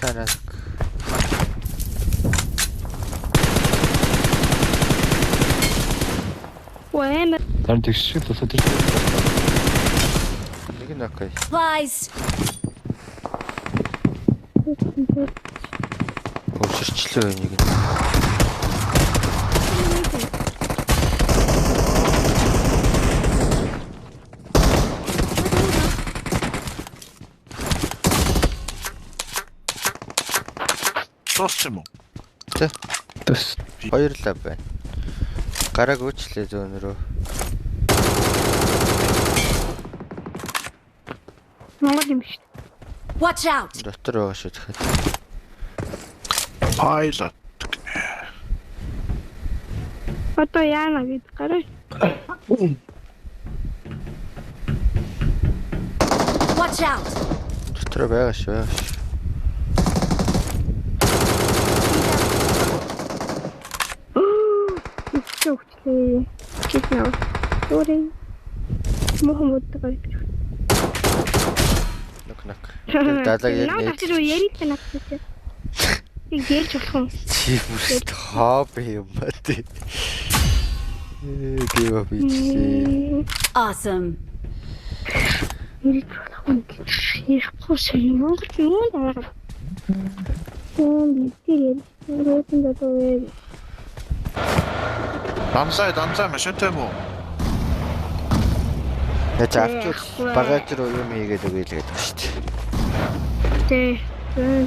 Санаа. Уэм. Дан тэгш шиг тусаад ирсэн. Нэг нь окей. Supplies. Өвчөрчлөө нэг нь. Тосч юм уу? Тэс. Хоёрлаа байна. Гараг өөчлөө зөөнөрөө. Монгол юм биш. Watch out. Дотор байгаа шүү дахиад. Pilot. Одоо яана гэд гараа. Watch out. Дотор байгаа шүү. Өчтөө. Кит наа. Sorry. Мохомод тагай. Нок. Дадаг яг Наа нэг тэр ярих тань авчихсан. Тэг ярьж болох юм. чимэст хобби юм ба тий. Гэв бич. Awesome. Ярих болох юм. Ярих болсон Монгол юм даа. Тэр рүүтэнд доо. Дамсай машинтай юм уу? Яж авчуул багаж руу юм хийгээд өгье л гэдэг шүү дээ. Тэ.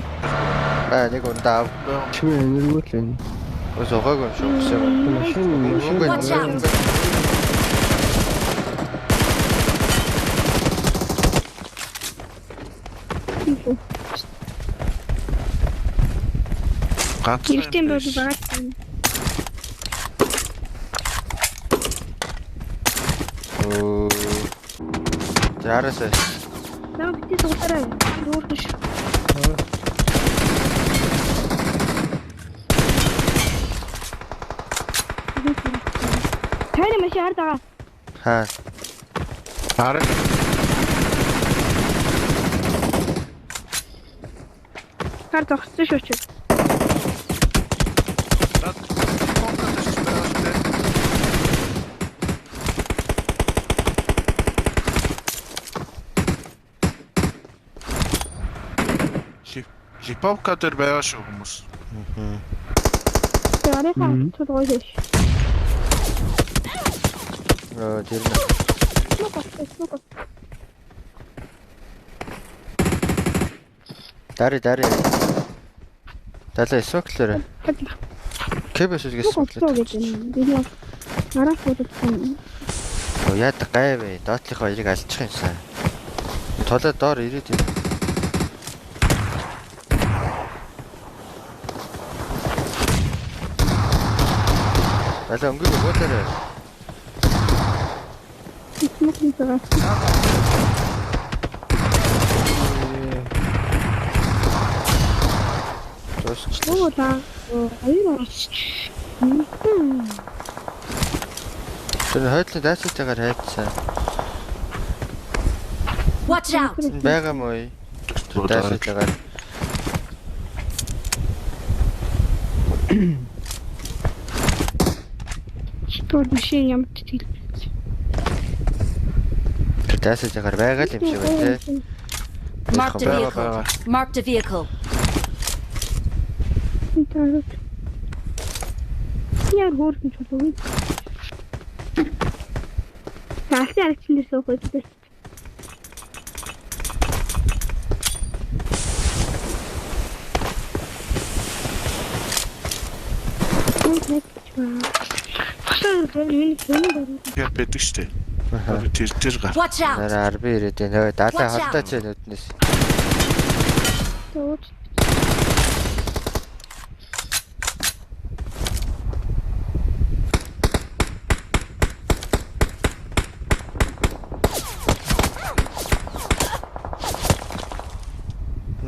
Нэг ундаа Чимээ энергийлэн. ус угааг юм шүү гэсэн. Watch out. Ганц. Гэртэн бол багт. Оо. Ярасаа. Наа бити суудараа. Дөрөш. Таны машин хардаг. Хаа. Хараа. Хар зогссон шүү чи. Липовка дээр байгаа шүү хүмүүс. Тэрийнхаа цугой ш. Тэр Дари. Далаа эсвэклэр. Кэбэс үгээс Видео. Арах бодсон. яад гайвэ. Доотлихоо эрийг алчих юмсан. Толоо доор ирээд юм. Далаа өнгөг өгөөлөөрэй. Смотри, давай. Оо да. Аюулаас. Тэр хойдлын дайсалтайгаар хайцсан. Watch out. Бага мой. Дайсалтайгаар. Что машин ямт тил. Дайсалтайгаар байгаа л юм шиг байна те. Marked a vehicle. Marked a vehicle. Яар хөөрхөн чулуу. Таашаа арчсан дээр суух үү? Яг байдаг штэ. Тэр гар. Watch out. Нараа 10 ирээд байна. Далаа холдооч нүднээс.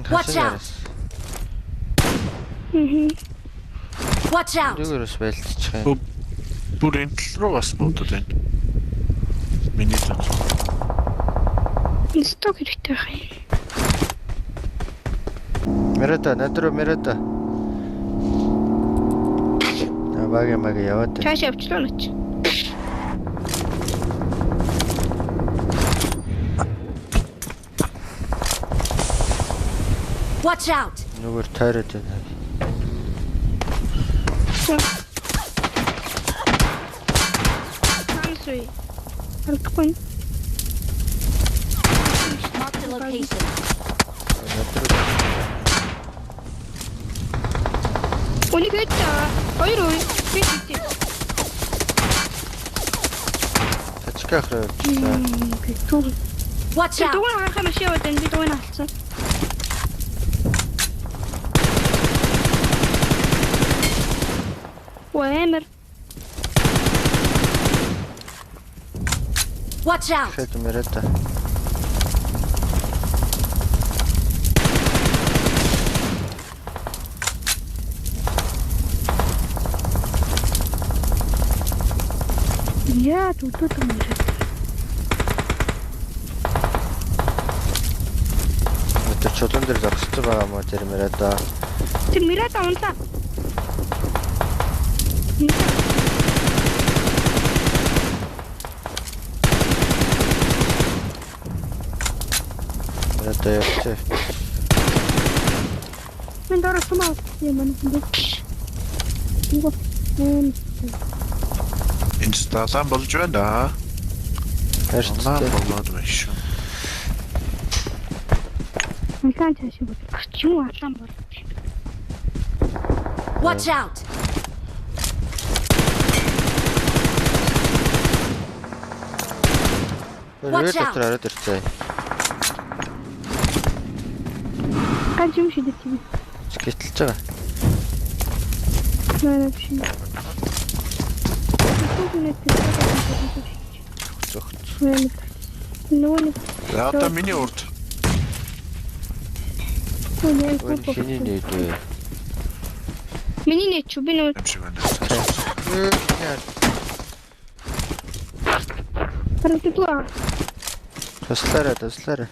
Watch out. Watch out. Дүүрээс байлтчих юм. Бүр энэ тал руу бас бодод байна. Миний тал. Сток хэрэгтэй байх юм. Мерета, надруу мерета. Мага яваад. Цааш явчлаа нач. Watch out! Нүгээр тойроод байна. Хансуй. Харахгүй. Mark the location. Уник хэвчээ. Хоёр уу. Тэг. Тачка храа. Түр. Watch out! Түр харахаа маш яваад энэ бид уйна алцсан. Уэмэр. Watch out! Шэт мерета. Яа, тут мэр. Тэр чулуун дээр зогсож байгаа мó тэр мерета. Тэр мэрэтэ унтаа. Мерета явчих. Мен дараа сумаа юм энэ. Иго. Инсталан болж байна да. Хайрцагтай. Болоод байна шүү. Анхан цааш бол чим алан бол. Watch out! Watch out. Тэр арай дэрцээ. Ганчим шидэт юм. Скэтэлж байгаа. Наа биш. Зогт. Нөө Яата миний урд. Хиний нээдээ. миний нэг чи би нөө юм шиг байна. паратитуа. Таслаараа.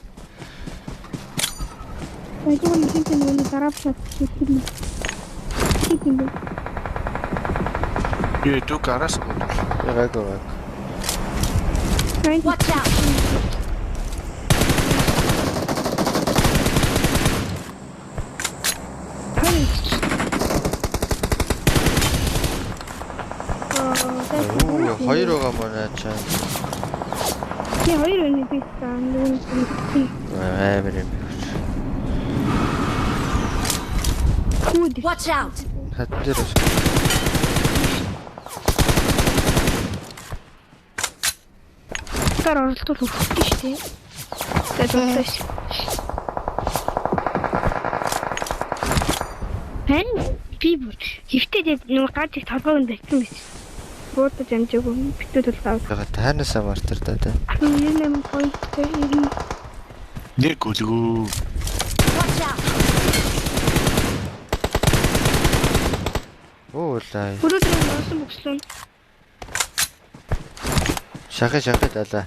Айгүй нэг тийм нэг дараапсаа хийх. Юу дүү гараас гоо. Яагаад. Watch out! Хоёр байгаа манай чам. Я хоёр өний бистаа нэг Амар юм. хүүд Watch out! Хат дээр. таар оролдол өгсөн шүү дээ. Тэгэлээс. Хэн би бүр хөвтөд нэг гадыг толгойд байтсан биз. Буудаж амжаагүй битүүд бол тав. Ягаад таанасаа мартар даа. 98 point Нэг үлгүү. Watch out! Уулаа. Бүрөөдрөө нуусан бөкслөн. Шахаа далаа.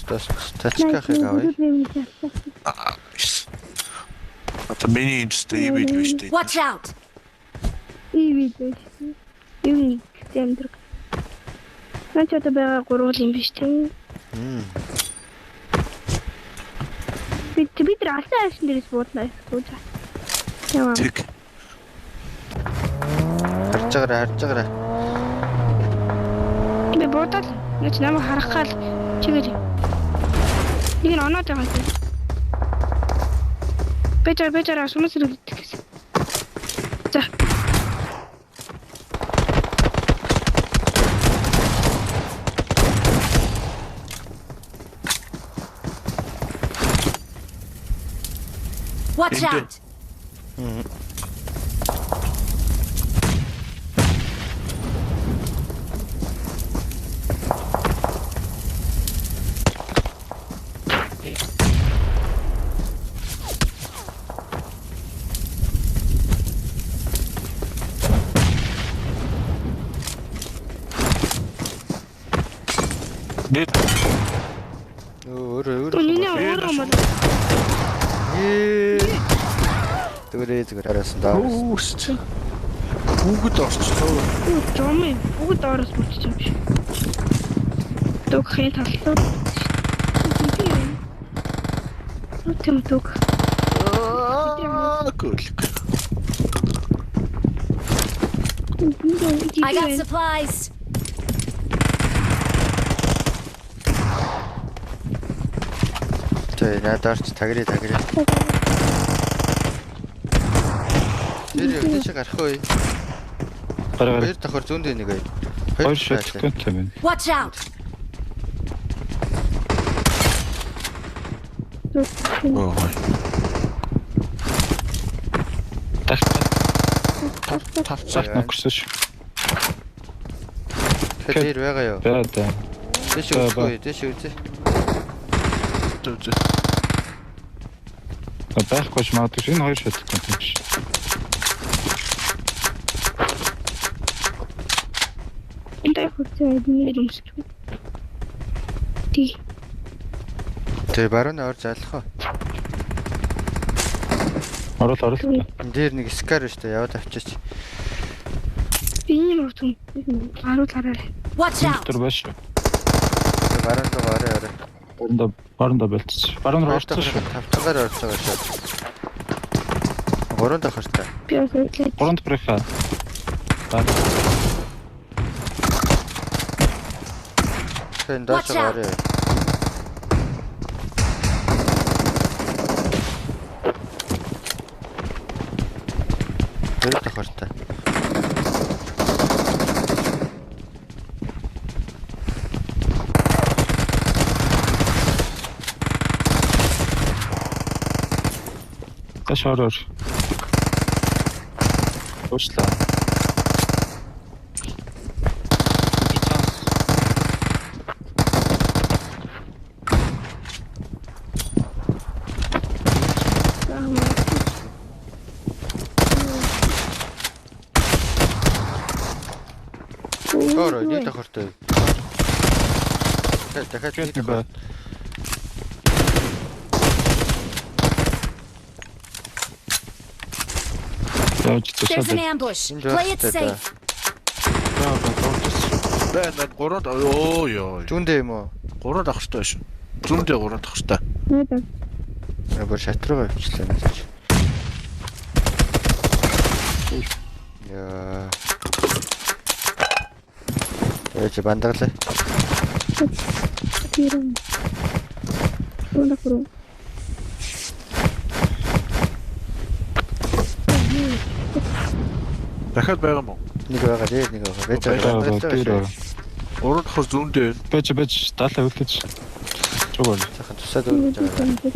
Тост тачкахыг авъя. Ата миний инстэ ивид биш дээ. Watch out! Ивид биш. Юуник тэмдэг. Начата байгаа гурвал юм биш тийм. бид расаа ашин дээрээс буудлаа гэж. Яа. Тэг. Харж байгаарай. Би буудал нэг намайг харах гал чигээр. Нэг нь оноод байгаа юм. Бэжэр асуумс ирүүлдэг гэсэн. За. Watch out! Өөрөө Миний өөрөө мод. зүгээр арайсан даа. Үст. Бүгд орчихлоо. Жомын бүгд ороос болчих юм шиг. Дөгхийн таллаа. Нүтэм дөг. Гүлг. I got supplies. Тэ надаарч тагрий. Тэр явж гарах уу? Гараа. Хоёр давхар зүүн дээр нэг бай. Хоёр шаттай байна. Watch out. Оо. Тавцах нөхсөш. Тэгэхээр байгаа юу? Бэрэ. Дэш үзье. Зүг. Байхгүй ч магадгүй энэ хоёр шаттай юм биш. Энтэй хөцөө нэг юм шиг. Тий. Тэ баруун ор залах уу? Орол. Энд дээр нэг скар штэ яваад авчиж. Би юм уу? Гараа. Watch out. Тэр биш. Баруун руу орой. Баруунда болчих. Баруун руу орчих шүү. Тавцгаар орж байгаа шүү. Гурван давхартай. Би өөрчлөө. Баруунд преха. Хэн доош орой. Тэр давхартай. Ташарор. Уучлаа. Орой нэг давхартай. Дахиад нэг давхар. There's an ambush. Play it safe. Бэнэ гурван оо ёо. Зүүндээ юм уу? Гурван давхартай шүү. Зүүндээ гурван давхартай. Бүр шат руу авчлаа гэж. Яа. Ээж бандаглаа. Тэрэн. Гурван. Дахиад байгаа мó. Нэг байгаа дээ, нэг байгаа. Байж Тэр Урд хор зүүндээ. бэж даалаа үлдэж. Чугал. сайхан тусаад өгч байгаа.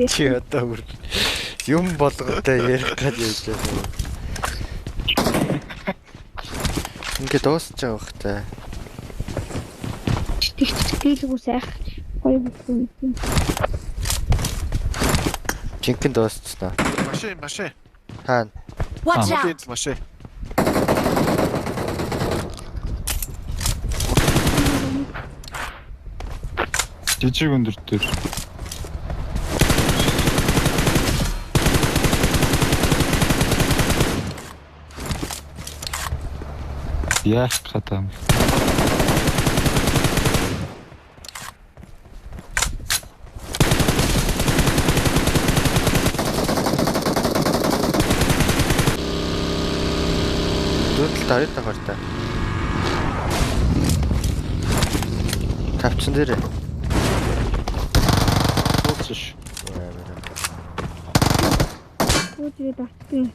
Чи одоо бүр юм болготой ярих гэж яаж байна. Ингээд дуусч байгаа хөөхтэй. Тэгэлгүй сайх гоё бүхэн. Жинхэнэ дуусчихлаа. Машин. Хаана? Watch out. Энд машин. Жижиг өндөр дээр. Яах хатам. Дөрөлт тарих тахартай. Тавцсан дээр. Ууцш. Өөдөө татсан.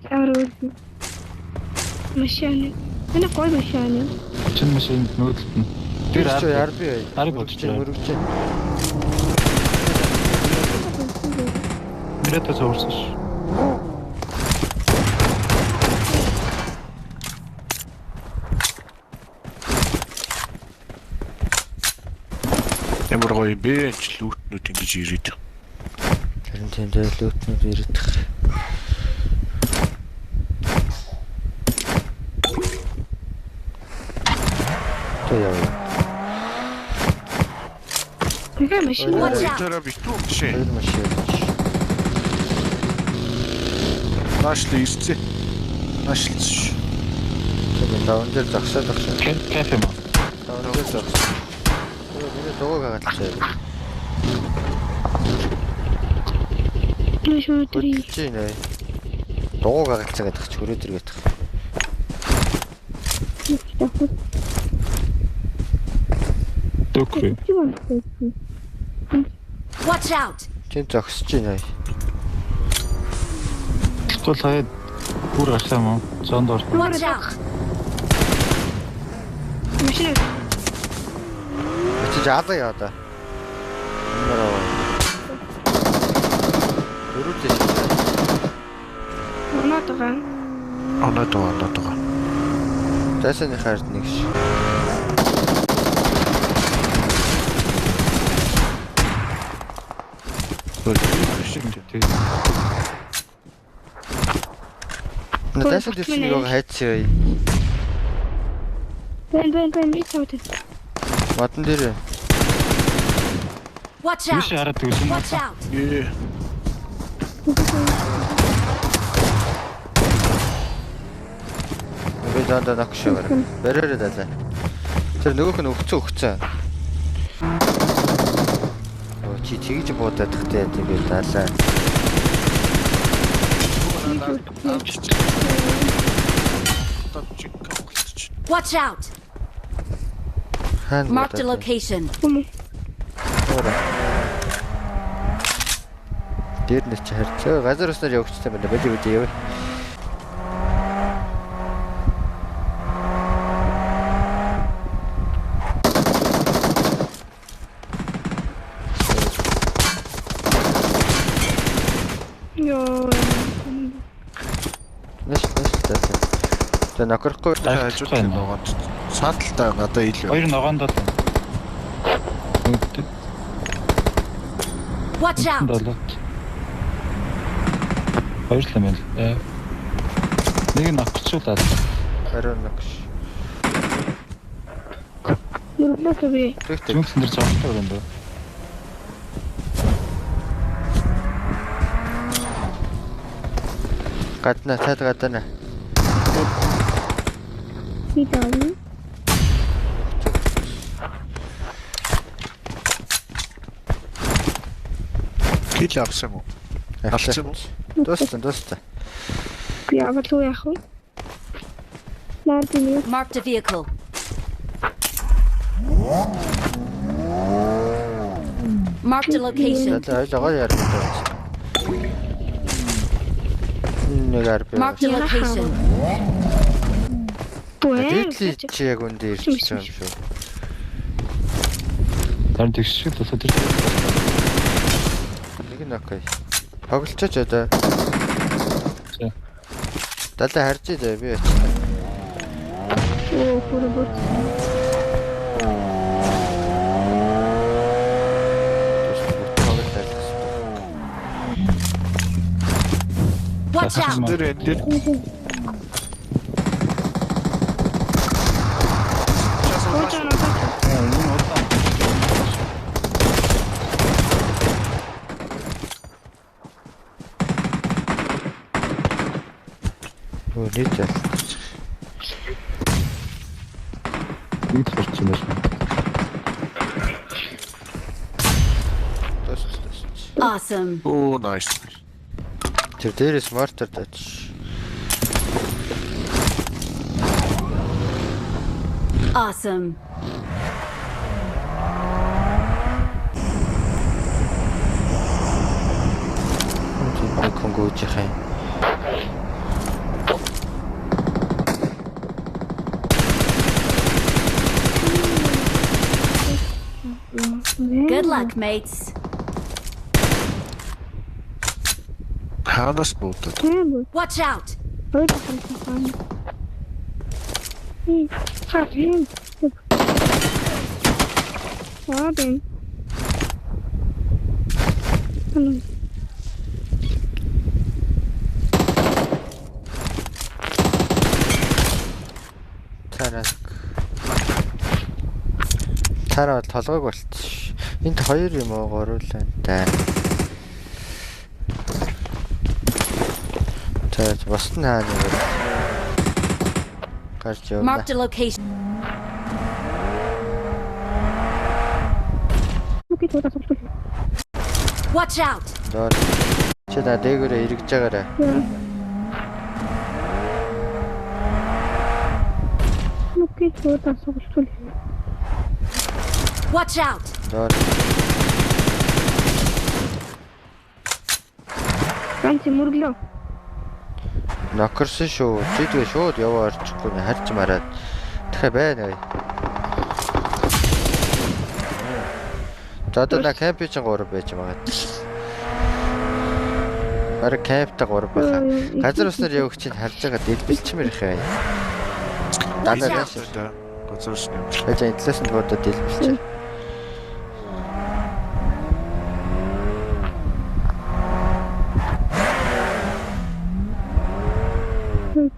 Яруу. Машин. Энэ гой машин. Чин машин нөөдлөлт нь. Тэр арби бай. Арби бодож байна. Мөрөгч. Мөрөдө зурсаш. Ямар гоё гоё юм бэ? Лүүтнүүд ингэж ирээд. Харин тийм дээр лүүтнүүд ирэх. Тэ яа. Тэгээ машин Watch out. Тэр битүү шээ. Тэр машин. Нашлы ирцээ. Нашлц. Тэр даун дээр загсаад багш. Кафе маа. Даун дээр загсаа. Тэр миний дууг хагалцаа. машин өдрий. Чи нэ. Дууг хагалцаа гэдэг ч хөрөөд иргээд. Дөкрэ. Watch out. Чин зогсож байна. Тэгвэл хаяад бүр гарсан мó. Зонд ор. Watch out. Машин Чи жаада яа да. Нэрээ. Өрөөдөө. онотогоо. Онотоо. Тэсэний хайрт нэг ш. Наташа дэвшнийг хайцгаа. Бэн ицээд. Модон дээр. Watch Юуш out. хараад үзсэн мó. Watch out. Ээ. Би дандаа нагшгаар. Бэрээрээ даа. Тэр нөгөөх нь өгцөн. Оо чи тэгж буудаад тахтай тэгээд даалаа. Watch out. Хаан. Marked a location. Дээр нь чи харьцаа. Газар уснаар явчихсан байна. Бэлээ яв. Йоо. Нэш таа. Тэ накрахгүй. Хажууд ногонд. Сааталтай надад илүү. Хоёр ногоонд л. Үгүй. Watch out. Хоёр л юм байна. Нэг нь авчихуулаад. Харин нагш. Юрлээ би. Тэгтээ. Зүгсэн дээр зогсдог юм даа. Гадна цаад гадна. Би даа. Кил авсан уу? Авсан уу? Дуустаа. Би аваад уу яах вэ? Наадмын Marked a vehicle. Marked a location. Ойлгоо яар. Нэг арби. Marked a location. Дээдли чи яг үндэ ирчих юм шүү. Тань тэгш шиг болоод ирсэн. Нэг нь окей. Тоглолцооч одоо. За. Далаа харж идэ би. Оо хүрээ. Watch out. Тэр энэ. Оо нийт. Бид болчихсон байна. Awesome. Оо nice. Тэр дээрээс мортор даач. Awesome. Конгоч хай. Good luck, mates. Ханас буудаад. Watch out. Таараа толгойг болчих. Энд 2 юм уу гуруулаа та. За босд нь хаана вэ? Гарч явна. Marked a location. Окей, тоо тасалж. Watch out! Доор. Чи да дээгүүрээ эргэж байгаарай. Окей, тоо тасалж. Watch out! Доор. Ганц мөрглөө. Нокерсон шүү. Чидгээ шууд яваа орчихгүй нэ харж мараад. Тэгэхээр байна. За одоо на кампи чинь 3 байж байгаа. Бараг камптай 3 байхаа. Газар уснаар явах чинь харж байгаа дэлбэлчмэр ихээ. Дандаа дааш. Газар усны. Байж энтлээс нь бодоод дэлбэлч.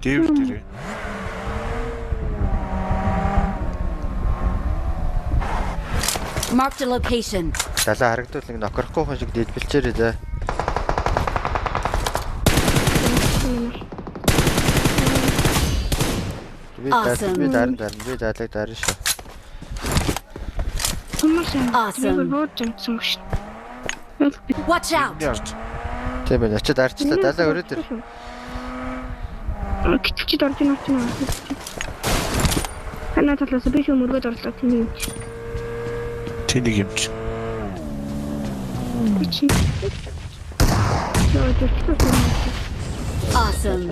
Дэв дэрэ. Marked a location. Далаа харагдвал нэг нокрохгүй хүн шиг дэлбэлчээрээ за. Би дарна шүү. Awesome. Watch out! Ярд. Тийм байна. Очиж арчлаа далаа өрөөд ир. Киччид орж ийн очно. Хана талаас би шүү мөргөд орлоо тийм юм чи. Тэнийг юм чи. Чи. Яа, тэр чи. Awesome.